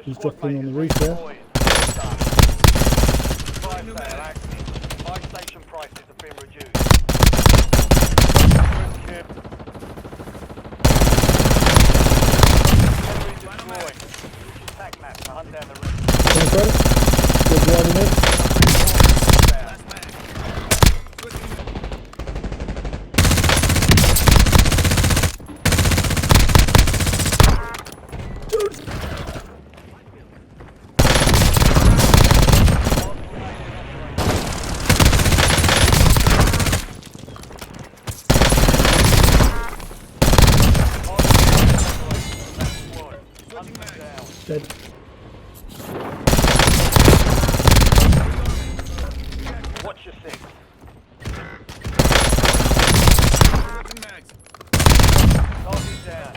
He's dropping on the roof there. Buy station prices have been reduced. Attack map to hunt down the rest. Good driving in. Dead. Watch your six. Target down.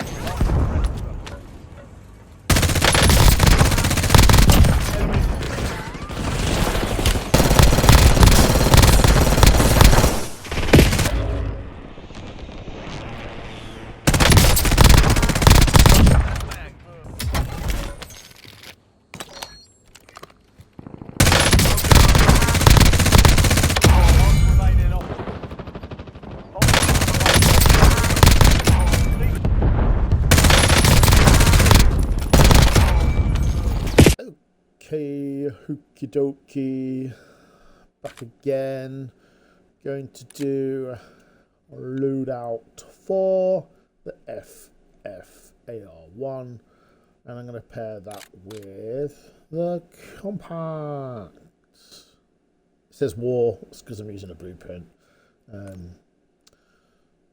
Okay, hooky dokie. Back again. Going to do a loadout for the FFAR1. And I'm going to pair that with the Kompakt. It says war, it's because I'm using a blueprint.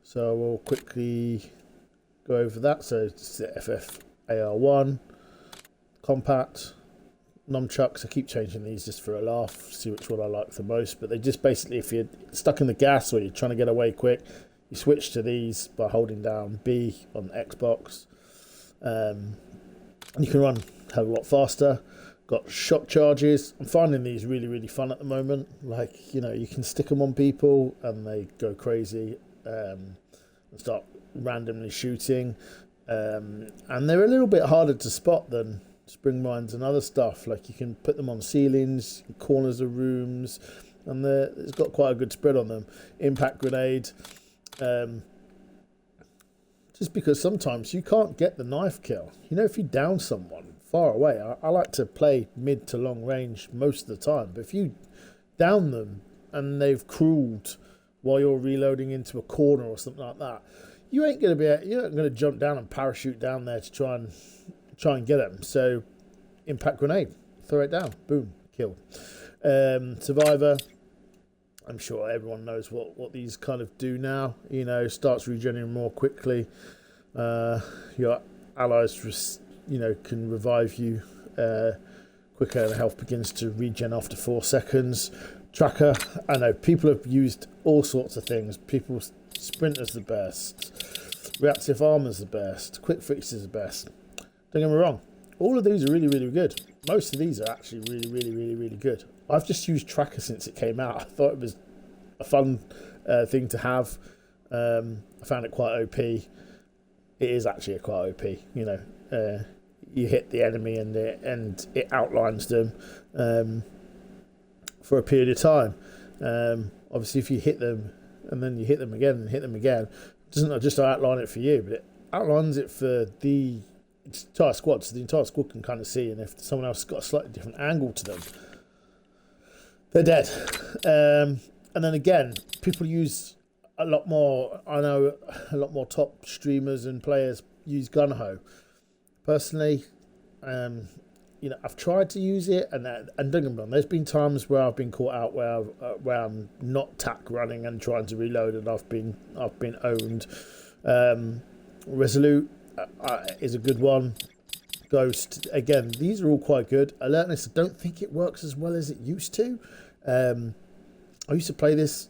So we'll quickly go over that. So it's the FFAR1, Kompakt, nunchucks. I keep changing these just for a laugh, see which one I like the most. But they just basically, if you're stuck in the gas or you're trying to get away quick, you switch to these by holding down B on Xbox. And you can run a hell of a lot faster. Got shock charges. I'm finding these really, really fun at the moment. Like, you know, you can stick them on people and they go crazy and start randomly shooting. And they're a little bit harder to spot than spring mines and other stuff. Like, you can put them on ceilings, corners of rooms, and it's got quite a good spread on them. Impact grenade. Just because sometimes you can't get the knife kill. You know, if you down someone far away, I like to play mid to long range most of the time, but if you down them and they've crawled while you're reloading into a corner or something like that, you're not going to jump down and parachute down there to try and get them. So impact grenade, throw it down, boom, killed. Survivor, I'm sure everyone knows what these kind of do now. You know, starts regenerating more quickly. Your allies can revive you quicker, and health begins to regen after 4 seconds. Tracker, I know people have used all sorts of things. People, sprinter's the best, reactive armor's the best, quick fix is the best. Don't get me wrong, all of these are really, really good. Most of these are actually really, really, really, really good. I've just used Tracker since it came out. I thought it was a fun thing to have. I found it quite OP. It is actually quite OP. You know, you hit the enemy and it outlines them for a period of time. Obviously, if you hit them and then you hit them again and hit them again, it doesn't just outline it for you, but it outlines it for the entire squad. So the entire squad can kind of see, and if someone else has got a slightly different angle to them, they're dead. And then again, people use a lot more. I know a lot more top streamers and players use Gunho. Personally, I've tried to use it, and don't get me wrong, there's been times where I've been caught out where I'm not tack running and trying to reload, and I've been owned. Resolute is a good one. Ghost, again, these are all quite good. Alertness, I don't think it works as well as it used to. I used to play this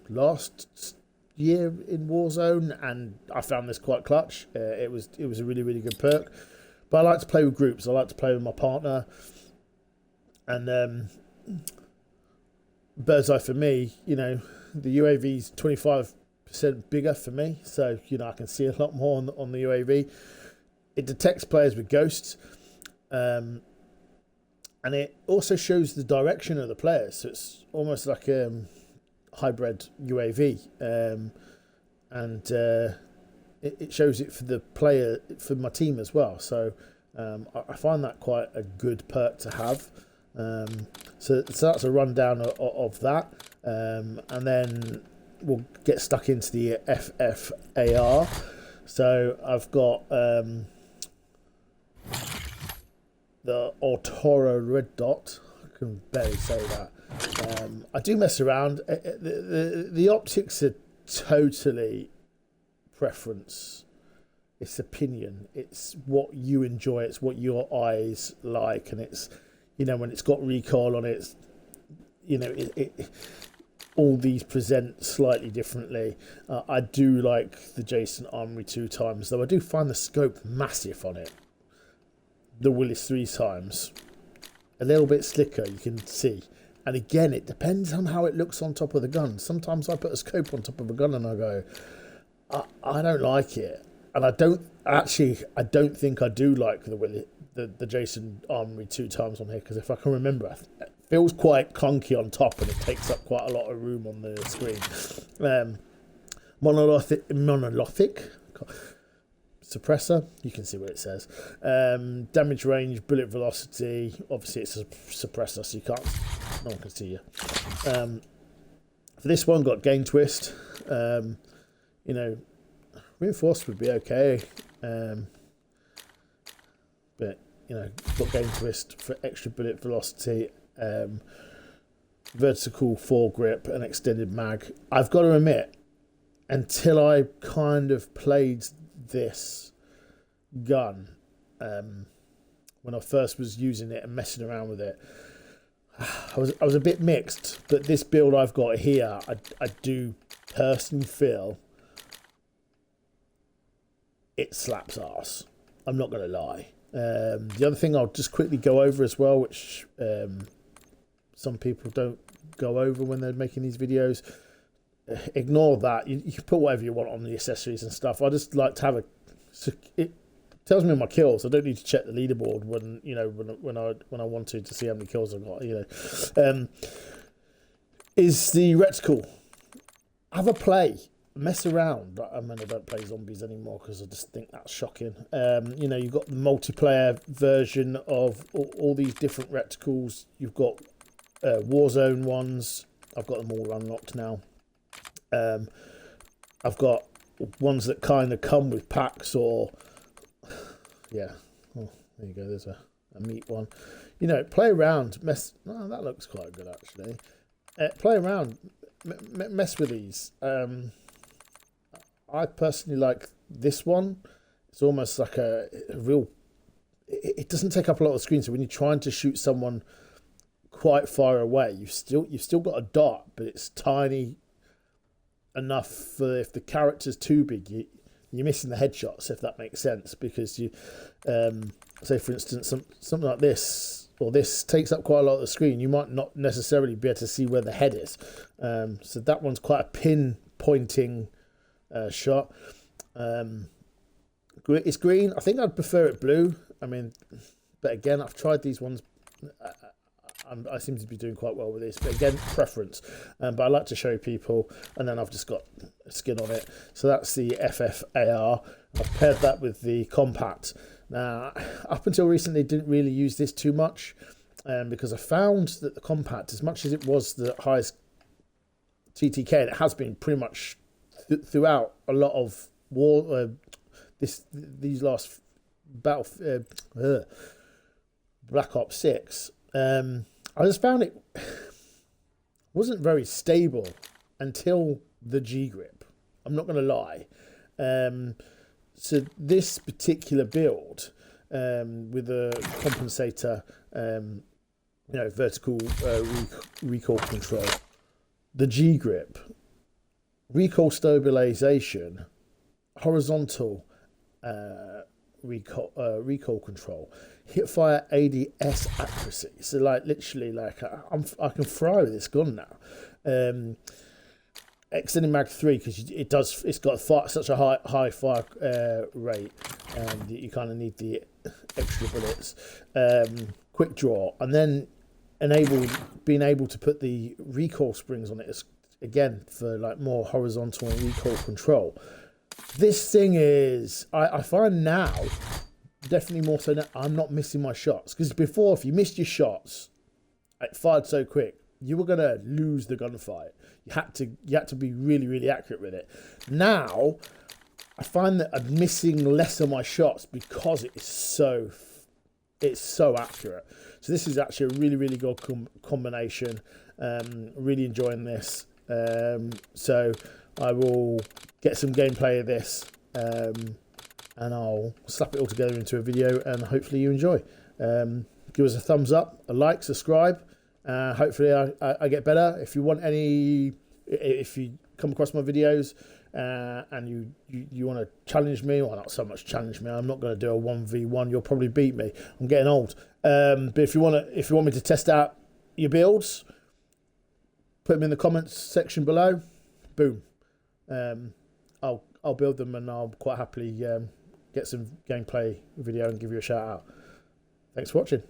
last year in Warzone, and I found this quite clutch. It was a really, really good perk. But I like to play with groups. I like to play with my partner. And Birdseye for me, you know, the UAV's 25% bigger for me, so you know I can see a lot more on the UAV. it detects players with ghosts, and it also shows the direction of the players. So it's almost like a hybrid UAV, and it shows it for the player, for my team as well. So I find that quite a good perk to have. So that's a rundown of that, and then we'll get stuck into the FFAR. So I've got the Autoro Red Dot. I can barely say that. I do mess around. The optics are totally preference. It's opinion. It's what you enjoy. It's what your eyes like, and it's, you know, when it's got recoil on it, you know, all these present slightly differently. I do like the Jason Armory 2 times, though I do find the scope massive on it. The Willis 3 times, a little bit slicker, you can see. And again, it depends on how it looks on top of the gun. Sometimes I put a scope on top of a gun and I go, I don't like it. And I don't think I do like the Jason Armory 2 times on here, because if I can remember, it feels quite clunky on top and it takes up quite a lot of room on the screen. Monolithic suppressor, you can see what it says. Damage range, bullet velocity. Obviously, it's a suppressor, so no one can see you. For this one, got gain twist. You know, reinforced would be okay, but you know, got gain twist for extra bullet velocity, vertical foregrip, and extended mag. I've got to admit, until I kind of played this gun, when I first was using it and messing around with it, I was a bit mixed. But this build I've got here, I do personally feel it slaps arse. I'm not going to lie. The other thing I'll just quickly go over as well, which some people don't go over when they're making these videos. Ignore that. You can put whatever you want on the accessories and stuff. I just like to have it tells me my kills. I don't need to check the leaderboard when I want to see how many kills I've got. You know, is the reticle. Have a play. Mess around. I mean, I don't play zombies anymore because I just think that's shocking. You know, you've got the multiplayer version of all these different reticles. You've got Warzone ones. I've got them all unlocked now. I've got ones that kind of come with packs, or yeah. Oh, there you go. There's a meat one. You know, play around. Oh, that looks quite good actually. Play around. Mess with these. I personally like this one. It's almost like a real. It doesn't take up a lot of the screen, so when you're trying to shoot someone quite far away, you've still got a dot, but it's tiny enough for if the character's too big, you're missing the headshots, if that makes sense. Because you, say for instance, something like this or this takes up quite a lot of the screen. You might not necessarily be able to see where the head is. So that one's quite a pinpointing shot. It's green. I think I'd prefer it blue. I mean, but again, I've tried these ones. I seem to be doing quite well with this, but again, preference. But I like to show people, and then I've just got a skin on it. So that's the FFAR. I've paired that with the Kompakt. Now, up until recently, didn't really use this too much, because I found that the Kompakt, as much as it was the highest TTK, and it has been pretty much throughout a lot of these last Black Ops 6. I just found it wasn't very stable until the G grip. I'm not going to lie. So this particular build, with a compensator, you know, vertical recoil control, the G grip, recoil stabilization, horizontal recoil control, hipfire ADS accuracy. So like literally, like I can fry with this gun now. extended mag 3 because it's got such a high fire rate, and you kind of need the extra bullets. Quick draw, and then being able to put the recoil springs on it again for like more horizontal and recoil control. This thing is, I find now, definitely more so now, I'm not missing my shots, because before, if you missed your shots, it fired so quick, you were gonna lose the gunfight. You had to be really, really accurate with it. Now, I find that I'm missing less of my shots because it's so accurate. So this is actually a really, really good combination. Really enjoying this. So I will get some gameplay of this, and I'll slap it all together into a video, and hopefully you enjoy. Give us a thumbs up, a like, subscribe. Hopefully I get better. If you want if you come across my videos and you want to challenge me, well, not so much challenge me, I'm not going to do a 1v1, you'll probably beat me, I'm getting old. But if you want me to test out your builds, put them in the comments section below. Boom. I'll build them, and I'll quite happily get some gameplay video and give you a shout out. Thanks for watching.